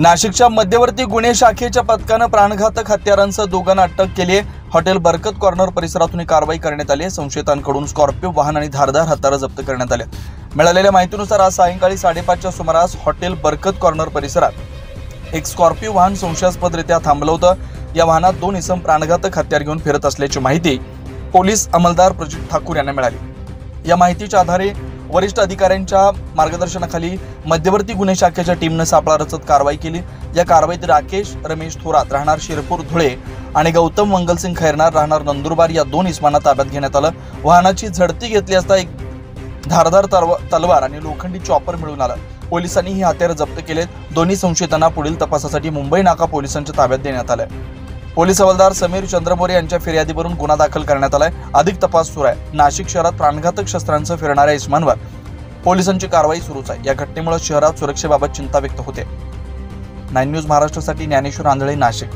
नाशिकच्या मध्यवर्ती गुन्हे शाखेच्या पथकानं प्राणघातक हत्यारांसह दोघांना अटक केली आहे। हॉटेल बरकत कॉर्नर परिसरातून ही कारवाई करण्यात आली आहे। संशयितांकडून स्कॉर्पिओ वाहन आणि धारदार हत्यारं जप्त करण्यात आले। मिळालेल्या माहितीनुसार आज सायंकाळी 5:30च्या सुमारास हॉटेल बरकत कॉर्नर परिसरात एक स्कॉर्पिओ वाहन संशयास्पदरित्या थांबलं होतं। या वाहनात 2 इसम प्राणघातक हत्यार घेऊन फिरत असल्याची माहिती पोलीस अंमलदार प्रजित ठाकूर यांना मिळाली। या माहितीच्या आधारे वरिष्ठ अधिकाऱ्यांच्या मार्गदर्शनाखाली मध्यवर्ती गुन्हे शाखेच्या टीमने सापळा रचत कारवाई केली। या कारवाईत राकेश रमेश थोरात राहणार शिरपूर धुळे आणि गौतम मंगलसिंग खैरनार राहणार नंदुरबार या 2 इसमांना ताब्यात घेण्यात आलं। वाहनाची झडती घेतली असता एक धारदार तलवार आणि लोखंडी चॉपर मिळून आलं। पोलिसांनी ही हत्यारे जप्त केलेत। दोन्ही संशयितांना पुढील तपासासाठी मुंबई नाका पोलिसांच्या ताब्यात देण्यात आलंय। पोलीस हवालदार समीर चंद्रमोरे यांच्या फिर्यादीवरून गुन्हा दाखल करण्यात आलाय। अधिक तपास सुरू आहे। नाशिक शहरात प्राणघातक शस्त्रांसह फिरणाऱ्या इसमांवर पोलिसांची कारवाई सुरूच आहे। या घटनेमुळे शहरात सुरक्षेबाबत चिंता व्यक्त होते। 9 न्यूज महाराष्ट्रासाठी ज्ञानेश्वर आंधळे, नाशिक।